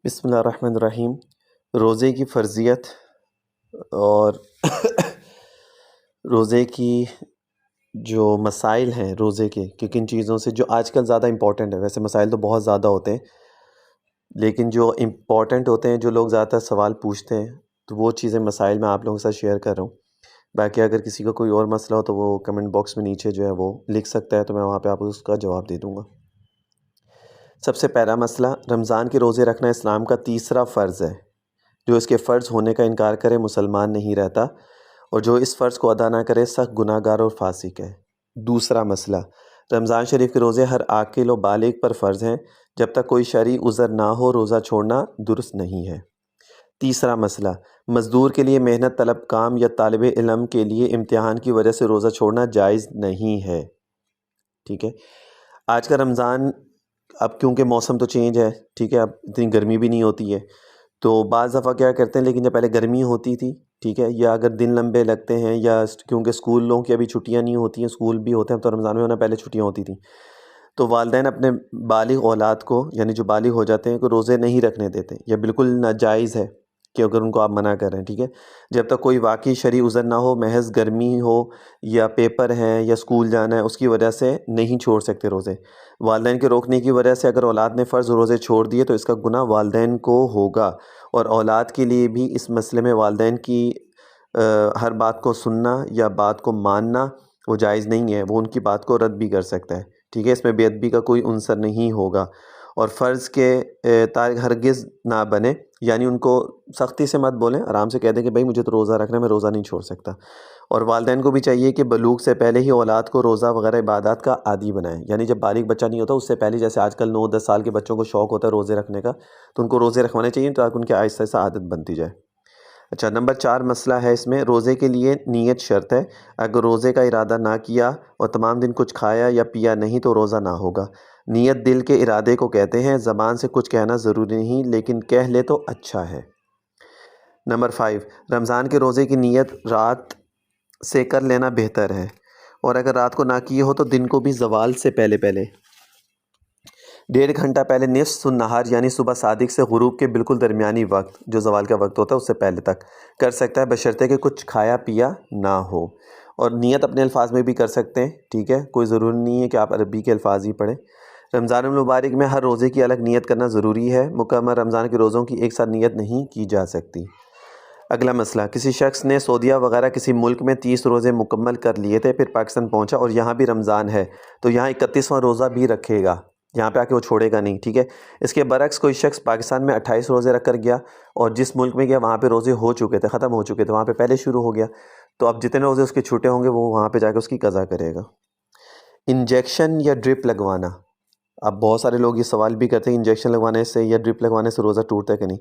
بسم اللہ الرحمن الرحیم۔ روزے کی فرضیت اور روزے کی جو مسائل ہیں روزے کے کہ کن چیزوں سے جو آج کل زیادہ امپورٹنٹ ہے، ویسے مسائل تو بہت زیادہ ہوتے ہیں لیکن جو امپورٹنٹ ہوتے ہیں، جو لوگ زیادہ تر سوال پوچھتے ہیں، تو وہ چیزیں مسائل میں آپ لوگوں کے ساتھ شیئر کر رہا ہوں۔ باقی اگر کسی کو کوئی اور مسئلہ ہو تو وہ کمنٹ باکس میں نیچے جو ہے وہ لکھ سکتا ہے، تو میں وہاں پہ آپ کو اس کا جواب دے دوں گا۔ سب سے پہلا مسئلہ، رمضان کے روزے رکھنا اسلام کا تیسرا فرض ہے۔ جو اس کے فرض ہونے کا انکار کرے مسلمان نہیں رہتا، اور جو اس فرض کو ادا نہ کرے سخت گناہ گار اور فاسق ہے۔ دوسرا مسئلہ، رمضان شریف کے روزے ہر عاقل و بالغ پر فرض ہیں، جب تک کوئی شرعی عذر نہ ہو روزہ چھوڑنا درست نہیں ہے۔ تیسرا مسئلہ، مزدور کے لیے محنت طلب کام یا طالب علم کے لیے امتحان کی وجہ سے روزہ چھوڑنا جائز نہیں ہے۔ ٹھیک ہے، آج کا رمضان اب کیونکہ موسم تو چینج ہے، ٹھیک ہے، اب اتنی گرمی بھی نہیں ہوتی ہے، تو بعض دفعہ کیا کرتے ہیں، لیکن جب پہلے گرمی ہوتی تھی، ٹھیک ہے، یا اگر دن لمبے لگتے ہیں یا کیونکہ اسکولوں کی ابھی چھٹیاں نہیں ہوتی ہیں، اسکول بھی ہوتے ہیں تو رمضان میں ہونا پہلے چھٹیاں ہوتی تھیں، تو والدین اپنے بالغ اولاد کو، یعنی جو بالغ ہو جاتے ہیں، کو روزے نہیں رکھنے دیتے، یا بالکل ناجائز ہے کہ اگر ان کو آپ منع کر رہے ہیں، ٹھیک ہے، جب تک کوئی واقعی شرعی عذر نہ ہو، محض گرمی ہو یا پیپر ہیں یا اسکول جانا ہے، اس کی وجہ سے نہیں چھوڑ سکتے روزے۔ والدین کے روکنے کی وجہ سے اگر اولاد نے فرض روزے چھوڑ دیے تو اس کا گناہ والدین کو ہوگا، اور اولاد کے لیے بھی اس مسئلے میں والدین کی ہر بات کو سننا یا بات کو ماننا وہ جائز نہیں ہے، وہ ان کی بات کو رد بھی کر سکتا ہے، ٹھیک ہے، اس میں بے ادبی کا کوئی عنصر نہیں ہوگا، اور فرض کے تارک ہرگز نہ بنے، یعنی ان کو سختی سے مت بولیں، آرام سے کہہ دیں کہ بھائی مجھے تو روزہ رکھنا ہے، میں روزہ نہیں چھوڑ سکتا۔ اور والدین کو بھی چاہیے کہ بلوغ سے پہلے ہی اولاد کو روزہ وغیرہ عبادات کا عادی بنائیں، یعنی جب بالغ بچہ نہیں ہوتا اس سے پہلے، جیسے آج کل 9-10 سال کے بچوں کو شوق ہوتا ہے روزے رکھنے کا، تو ان کو روزے رکھوانے چاہیے تاکہ ان کے آہستہ آہستہ عادت بنتی جائے۔ اچھا، نمبر 4 مسئلہ ہے اس میں، روزے کے لیے نیت شرط ہے، اگر روزے کا ارادہ نہ کیا اور تمام دن کچھ کھایا یا پیا نہیں تو روزہ نہ ہوگا۔ نیت دل کے ارادے کو کہتے ہیں، زبان سے کچھ کہنا ضروری نہیں، لیکن کہہ لے تو اچھا ہے۔ نمبر 5، رمضان کے روزے کی نیت رات سے کر لینا بہتر ہے، اور اگر رات کو نہ کیے ہو تو دن کو بھی زوال سے پہلے 1.5 گھنٹہ پہلے نصف النہار یعنی صبح صادق سے غروب کے بالکل درمیانی وقت جو زوال کا وقت ہوتا ہے اس سے پہلے تک کر سکتا ہے، بشرطے کہ کچھ کھایا پیا نہ ہو، اور نیت اپنے الفاظ میں بھی کر سکتے ہیں، ٹھیک ہے، کوئی ضروری نہیں ہے کہ آپ عربی کے الفاظ ہی پڑھیں۔ رمضان المبارک میں ہر روزے کی الگ نیت کرنا ضروری ہے، مکمل رمضان کے روزوں کی ایک ساتھ نیت نہیں کی جا سکتی۔ اگلا مسئلہ، کسی شخص نے سعودیہ وغیرہ کسی ملک میں 30 روزے مکمل کر لیے تھے، پھر پاکستان پہنچا اور یہاں بھی رمضان ہے تو یہاں 31واں روزہ بھی رکھے گا، یہاں پہ آ کے وہ چھوڑے گا نہیں، ٹھیک ہے۔ اس کے برعکس کوئی شخص پاکستان میں 28 روزے رکھ کر گیا اور جس ملک میں گیا وہاں پہ روزے ہو چکے تھے، ختم ہو چکے تھے، وہاں پہ پہلے شروع ہو گیا، تو اب جتنے روزے اس کے چھوٹے ہوں گے وہ وہاں پہ جا کے اس کی قضا کرے گا۔ انجیکشن یا ڈرپ لگوانا، اب بہت سارے لوگ یہ سوال بھی کرتے ہیں انجیکشن لگوانے سے یا ڈرپ لگوانے سے روزہ ٹوٹتا ہے کہ نہیں۔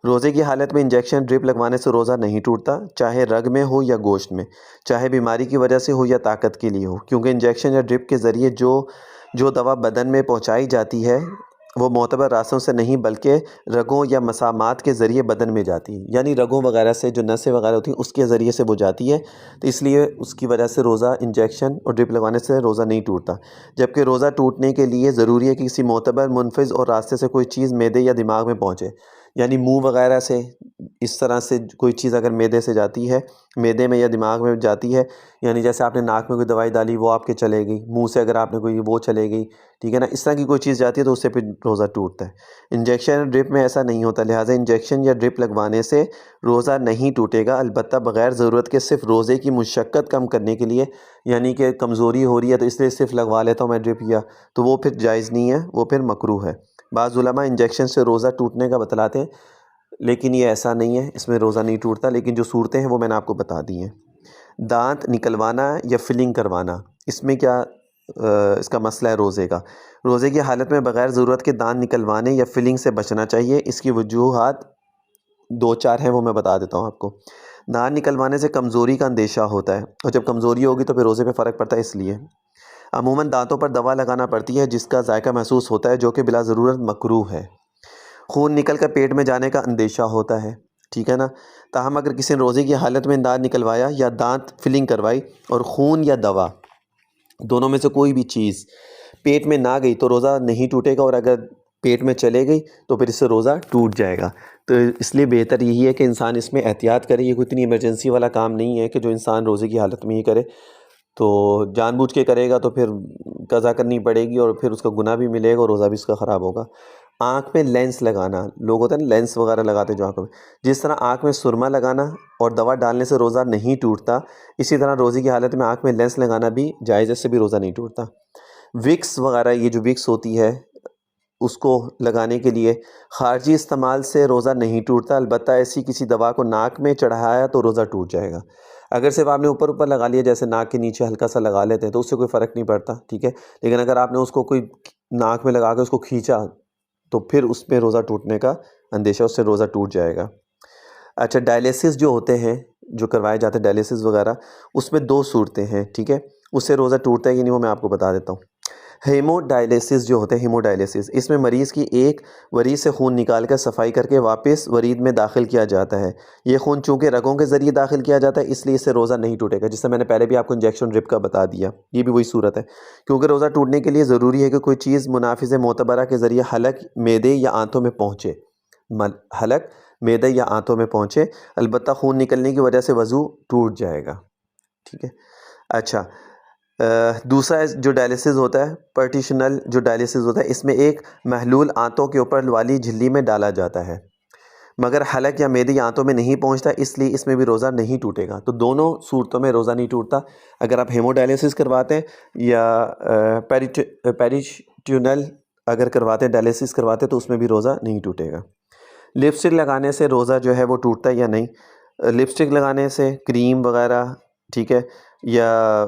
روزے کی حالت میں انجیکشن ڈرپ لگوانے سے روزہ نہیں ٹوٹتا، چاہے رگ میں ہو یا گوشت میں، چاہے بیماری کی وجہ سے ہو یا طاقت کے لیے ہو، کیونکہ انجیکشن یا ڈرپ کے ذریعے جو دوا بدن میں پہنچائی جاتی ہے وہ معتبر راستوں سے نہیں بلکہ رگوں یا مسامات کے ذریعے بدن میں جاتی ہے، یعنی رگوں وغیرہ سے جو نسیں وغیرہ ہوتی ہیں اس کے ذریعے سے وہ جاتی ہے، تو اس لیے اس کی وجہ سے روزہ انجیکشن اور ڈرپ لگوانے سے روزہ نہیں ٹوٹتا۔ جبکہ روزہ ٹوٹنے کے لیے ضروری ہے کہ کسی معتبر منفذ اور راستے سے کوئی چیز معدے یا دماغ میں پہنچے، یعنی منہ وغیرہ سے اس طرح سے کوئی چیز اگر معدے سے جاتی ہے، معدے میں یا دماغ میں جاتی ہے، یعنی جیسے آپ نے ناک میں کوئی دوائی ڈالی وہ آپ کے چلے گئی، منہ سے اگر آپ نے کوئی وہ چلے گئی، ٹھیک ہے نا، اس طرح کی کوئی چیز جاتی ہے تو اس سے پھر روزہ ٹوٹتا ہے۔ انجیکشن یا ڈرپ میں ایسا نہیں ہوتا، لہٰذا انجیکشن یا ڈرپ لگوانے سے روزہ نہیں ٹوٹے گا، البتہ بغیر ضرورت کے صرف روزے کی مشقت کم کرنے کے لیے، یعنی کہ کمزوری ہو رہی ہے تو اس لیے صرف لگوا لیتا ہوں میں ڈرپ، یا تو وہ پھر جائز نہیں ہے، وہ پھر مکروہ ہے۔ بعض علماء انجیکشن سے روزہ ٹوٹنے کا بتلاتے ہیں، لیکن یہ ایسا نہیں ہے، اس میں روزہ نہیں ٹوٹتا، لیکن جو صورتیں ہیں وہ میں نے آپ کو بتا دی ہیں۔ دانت نکلوانا یا فلنگ کروانا، اس میں کیا اس کا مسئلہ ہے روزے کا۔ روزے کی حالت میں بغیر ضرورت کے دانت نکلوانے یا فلنگ سے بچنا چاہیے، اس کی وجوہات 2-4 ہیں، وہ میں بتا دیتا ہوں آپ کو۔ دانت نکلوانے سے کمزوری کا اندیشہ ہوتا ہے، اور جب کمزوری ہوگی تو پھر روزے پہ فرق پڑتا ہے، اس لیے عموماً دانتوں پر دوا لگانا پڑتی ہے جس کا ذائقہ محسوس ہوتا ہے، جو کہ بلا ضرورت مکروہ ہے۔ خون نکل کر پیٹ میں جانے کا اندیشہ ہوتا ہے، ٹھیک ہے نا، تاہم اگر کسی نے روزے کی حالت میں دانت نکلوایا یا دانت فلنگ کروائی اور خون یا دوا دونوں میں سے کوئی بھی چیز پیٹ میں نہ گئی تو روزہ نہیں ٹوٹے گا، اور اگر پیٹ میں چلے گئی تو پھر اس سے روزہ ٹوٹ جائے گا۔ تو اس لیے بہتر یہی ہے کہ انسان اس میں احتیاط کرے۔ یہ کوئی اتنی ایمرجنسی والا کام نہیں ہے کہ جو انسان روزے کی حالت میں ہی کرے، تو جان بوجھ کے کرے گا تو پھر قضا کرنی پڑے گی اور پھر اس کا گناہ بھی ملے گا اور روزہ بھی اس کا خراب ہوگا۔ آنکھ میں لینس لگانا، لوگ ہوتے ہیں نا لینس وغیرہ لگاتے ہیں جو آنکھوں میں، جس طرح آنکھ میں سرما لگانا اور دوا ڈالنے سے روزہ نہیں ٹوٹتا، اسی طرح روزے کی حالت میں آنکھ میں لینس لگانا بھی جائز ہے، اس سے بھی روزہ نہیں ٹوٹتا۔ وکس وغیرہ، یہ جو وکس ہوتی ہے اس کو لگانے کے لیے خارجی استعمال سے روزہ نہیں ٹوٹتا، البتہ ایسی کسی دوا کو ناک میں چڑھایا تو روزہ ٹوٹ جائے گا۔ اگر صرف آپ نے اوپر لگا لیا، جیسے ناک کے نیچے ہلکا سا لگا لیتے ہیں، تو اس سے کوئی فرق نہیں پڑتا، ٹھیک ہے، لیکن اگر آپ نے اس کو کوئی ناک میں لگا کے اس کو کھینچا تو پھر اس میں روزہ ٹوٹنے کا اندیشہ، اس سے روزہ ٹوٹ جائے گا۔ اچھا، ڈائلیسس جو ہوتے ہیں، جو کروائے جاتے ہیں ڈائلیسس وغیرہ، اس میں 2 صورتیں ہیں، ٹھیک ہے، اس سے روزہ ٹوٹتا ہے کہ نہیں وہ میں آپ کو بتا دیتا ہوں۔ ہیمو ڈائلیسس جو ہوتے ہیں، ہیمو ڈائلیسس، اس میں مریض کی ایک ورید سے خون نکال کر صفائی کر کے واپس ورید میں داخل کیا جاتا ہے۔ یہ خون چونکہ رگوں کے ذریعے داخل کیا جاتا ہے، اس لیے اس سے روزہ نہیں ٹوٹے گا، جس سے میں نے پہلے بھی آپ کو انجیکشن ڈرپ کا بتا دیا، یہ بھی وہی صورت ہے۔ کیونکہ روزہ ٹوٹنے کے لیے ضروری ہے کہ کوئی چیز منافذ معتبرہ کے ذریعے حلق، معدے یا آنتوں میں پہنچے، حلق، معدے یا آنتوں میں پہنچے، البتہ خون نکلنے کی وجہ سے وضو ٹوٹ جائے گا، ٹھیک ہے۔ اچھا، دوسرا جو ڈائلیسس ہوتا ہے، پرٹیشنل جو ڈائلیسس ہوتا ہے، اس میں ایک محلول آنتوں کے اوپر والی جھلی میں ڈالا جاتا ہے، مگر حلق یا معدے یا آنتوں میں نہیں پہنچتا، اس لیے اس میں بھی روزہ نہیں ٹوٹے گا۔ تو دونوں صورتوں میں روزہ نہیں ٹوٹتا۔ اگر آپ ہیمو ڈائلیسس کرواتے ہیں یا پیریٹونل اگر کرواتے ہیں، ڈائلیسس کرواتے ہیں، تو اس میں بھی روزہ نہیں ٹوٹے گا۔ لپسٹک لگانے سے روزہ جو ہے وہ ٹوٹتا ہے یا نہیں؟ لپسٹک لگانے سے، کریم وغیرہ، ٹھیک ہے، یا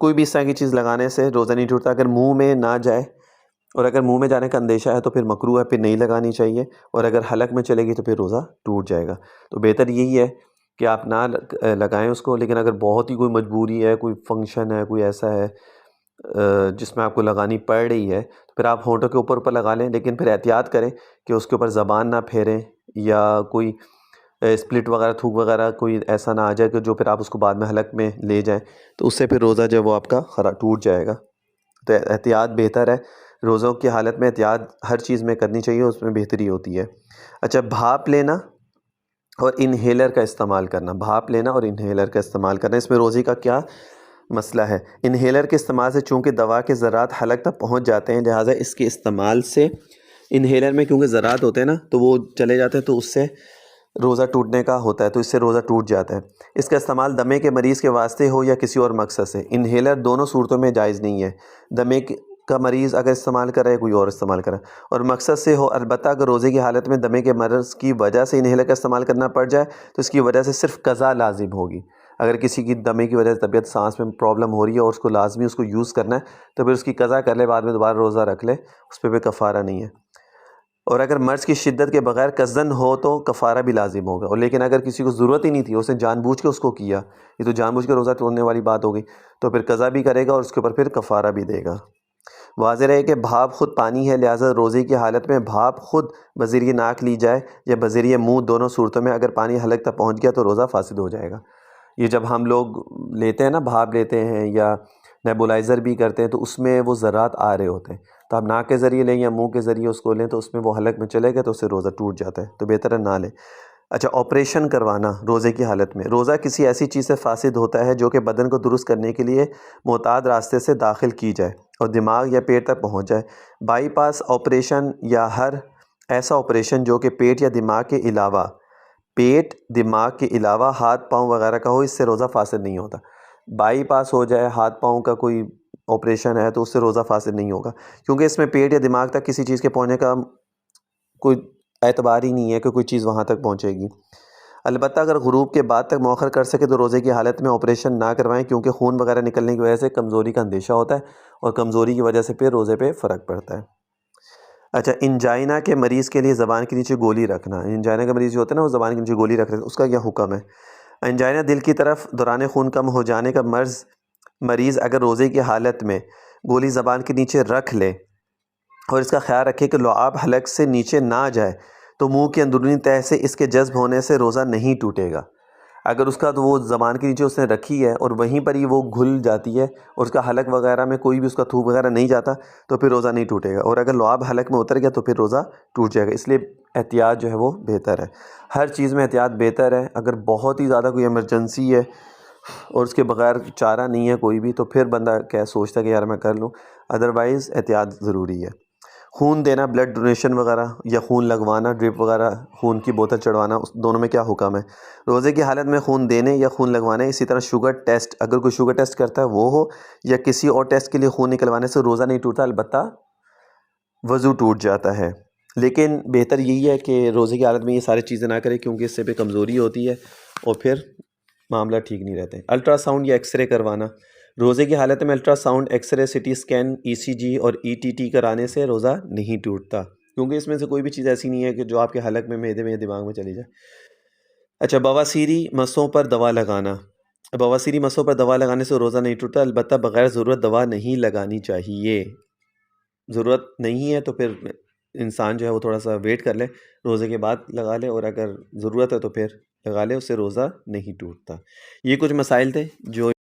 کوئی بھی اس طرح کی چیز لگانے سے روزہ نہیں ٹوٹتا، اگر منہ میں نہ جائے، اور اگر منہ میں جانے کا اندیشہ ہے تو پھر مکروہ ہے، پھر نہیں لگانی چاہیے، اور اگر حلق میں چلے گی تو پھر روزہ ٹوٹ جائے گا۔ تو بہتر یہی ہے کہ آپ نہ لگائیں اس کو، لیکن اگر بہت ہی کوئی مجبوری ہے، کوئی فنکشن ہے، کوئی ایسا ہے جس میں آپ کو لگانی پڑ رہی ہے، تو پھر آپ ہونٹوں کے اوپر لگا لیں، لیکن پھر احتیاط کریں کہ اس کے اوپر زبان نہ پھیریں، یا کوئی اسپلٹ وغیرہ، تھوک وغیرہ کوئی ایسا نہ آ جائے کہ جو پھر آپ اس کو بعد میں حلق میں لے جائیں، تو اس سے پھر روزہ جو ہے وہ آپ کا ٹوٹ جائے گا۔ تو احتیاط بہتر ہے، روزوں کی حالت میں احتیاط ہر چیز میں کرنی چاہیے، اس میں بہتری ہوتی ہے۔ اچھا، بھاپ لینا اور انہیلر کا استعمال کرنا، بھاپ لینا اور انہیلر کا استعمال کرنا، اس میں روزے کا کیا مسئلہ ہے؟ انہیلر کے استعمال سے چونکہ دوا کے ذرات حلق تک پہنچ جاتے ہیں، لہٰذا اس کے استعمال سے، انہیلر میں کیونکہ ذرات ہوتے ہیں نا، تو وہ چلے جاتے ہیں، تو اس سے روزہ ٹوٹنے کا ہوتا ہے، تو اس سے روزہ ٹوٹ جاتا ہے۔ اس کا استعمال دمے کے مریض کے واسطے ہو یا کسی اور مقصد سے، انہیلر دونوں صورتوں میں جائز نہیں ہے۔ دمے کا مریض اگر استعمال کرے، کوئی اور استعمال کرے، اور مقصد سے ہو، البتہ اگر روزے کی حالت میں دمے کے مرض کی وجہ سے انہیلر کا استعمال کرنا پڑ جائے تو اس کی وجہ سے صرف قضا لازم ہوگی۔ اگر کسی کی دمے کی وجہ سے طبیعت سانس میں پرابلم ہو رہی ہے اور اس کو لازمی اس کو یوز کرنا ہے، تو پھر اس کی قضا کر لے، بعد میں دوبارہ روزہ رکھ لے، اس پہ کفارہ نہیں ہے۔ اور اگر مرض کی شدت کے بغیر قصدن ہو تو کفارہ بھی لازم ہوگا، اور لیکن اگر کسی کو ضرورت ہی نہیں تھی، اس نے جان بوجھ کے اس کو کیا، یہ تو جان بوجھ کے روزہ توڑنے والی بات ہو گئی، تو پھر قضا بھی کرے گا اور اس کے اوپر پھر کفارہ بھی دے گا۔ واضح رہے کہ بھاپ خود پانی ہے، لہٰذا روزے کی حالت میں بھاپ خود بذریعہ ناک لی جائے یا بذریعہ منہ، دونوں صورتوں میں اگر پانی حلق تک پہنچ گیا تو روزہ فاسد ہو جائے گا۔ یہ جب ہم لوگ لیتے ہیں نا، بھاپ لیتے ہیں یا نیبولائزر بھی کرتے ہیں، تو اس میں وہ ذرات آ رہے ہوتے ہیں، تو آپ ناک کے ذریعے لیں یا منہ کے ذریعے اس کو لیں تو اس میں وہ حلق میں چلے گئے تو اس سے روزہ ٹوٹ جاتا ہے، تو بہتر ہے نہ لیں۔ اچھا، آپریشن کروانا روزے کی حالت میں، روزہ کسی ایسی چیز سے فاسد ہوتا ہے جو کہ بدن کو درست کرنے کے لیے معتاد راستے سے داخل کی جائے اور دماغ یا پیٹ تک پہنچ جائے۔ بائی پاس آپریشن یا ہر ایسا آپریشن جو کہ پیٹ یا دماغ کے علاوہ، پیٹ دماغ کے علاوہ ہاتھ پاؤں وغیرہ کا ہو، اس سے روزہ فاسد نہیں ہوتا۔ بائی پاس ہو جائے، ہاتھ پاؤں کا کوئی آپریشن ہے تو اس سے روزہ فاسد نہیں ہوگا، کیونکہ اس میں پیٹ یا دماغ تک کسی چیز کے پہنچنے کا کوئی اعتبار ہی نہیں ہے کہ کوئی چیز وہاں تک پہنچے گی۔ البتہ اگر غروب کے بعد تک مؤخر کر سکے تو روزے کی حالت میں آپریشن نہ کروائیں، کیونکہ خون وغیرہ نکلنے کی وجہ سے کمزوری کا اندیشہ ہوتا ہے، اور کمزوری کی وجہ سے پھر روزے پہ فرق پڑتا ہے۔ اچھا، انجائنا کے مریض کے لیے زبان کے نیچے گولی رکھنا، انجائنا کا مریض جو ہوتا ہے نا، وہ زبان کے نیچے گولی رکھ رہے ہیں، اس کا کیا حکم ہے؟ انجائنا دل کی طرف دوران خون کم ہو جانے کا مریض اگر روزے کی حالت میں گولی زبان کے نیچے رکھ لے اور اس کا خیال رکھے کہ لعاب حلق سے نیچے نہ جائے، تو منہ کی اندرونی تہہ سے اس کے جذب ہونے سے روزہ نہیں ٹوٹے گا۔ اگر اس کا تو وہ زبان کے نیچے اس نے رکھی ہے اور وہیں پر ہی وہ گھل جاتی ہے اور اس کا حلق وغیرہ میں کوئی بھی اس کا تھوک وغیرہ نہیں جاتا تو پھر روزہ نہیں ٹوٹے گا، اور اگر لعاب حلق میں اتر گیا تو پھر روزہ ٹوٹ جائے گا۔ اس لیے احتیاط جو ہے وہ بہتر ہے، ہر چیز میں احتیاط بہتر ہے۔ اگر بہت ہی زیادہ کوئی ایمرجنسی ہے اور اس کے بغیر چارہ نہیں ہے کوئی بھی، تو پھر بندہ کیا سوچتا ہے کہ یار میں کر لوں، ادروائز احتیاط ضروری ہے۔ خون دینا، بلڈ ڈونیشن وغیرہ یا خون لگوانا، ڈرپ وغیرہ، خون کی بوتل چڑھوانا، اس دونوں میں کیا حکم ہے؟ روزے کی حالت میں خون دینے یا خون لگوانے، اسی طرح شوگر ٹیسٹ، اگر کوئی شوگر ٹیسٹ کرتا ہے وہ ہو یا کسی اور ٹیسٹ کے لیے خون نکلوانے سے روزہ نہیں ٹوٹتا، البتہ وضو ٹوٹ جاتا ہے۔ لیکن بہتر یہی ہے کہ روزے کی حالت میں یہ ساری چیزیں نہ کرے، کیونکہ اس سے پہ کمزوری ہوتی ہے اور پھر معاملہ ٹھیک نہیں رہتے۔ الٹرا ساؤنڈ یا ایکس رے کروانا، روزے کی حالت میں ultra sound, X ray, C T scan, ای سی جی اور ای ٹی ٹی کرانے سے روزہ نہیں ٹوٹتا، کیونکہ اس میں سے کوئی بھی چیز ایسی نہیں ہے کہ جو آپ کے حلق میں، معدے میں یا دماغ میں چلی جائے۔ اچھا، بواسیری مسوں پر دوا لگانا، بواسیری مسوں پر دوا لگانے سے روزہ نہیں ٹوٹتا، البتہ بغیر ضرورت دوا نہیں لگانی چاہیے۔ ضرورت نہیں ہے تو پھر انسان جو ہے وہ تھوڑا سا ویٹ کر لے، روزے کے بعد لگا لے، اور اگر ضرورت ہے تو پھر لگا لے، اس سے روزہ نہیں ٹوٹتا۔ یہ کچھ مسائل تھے جو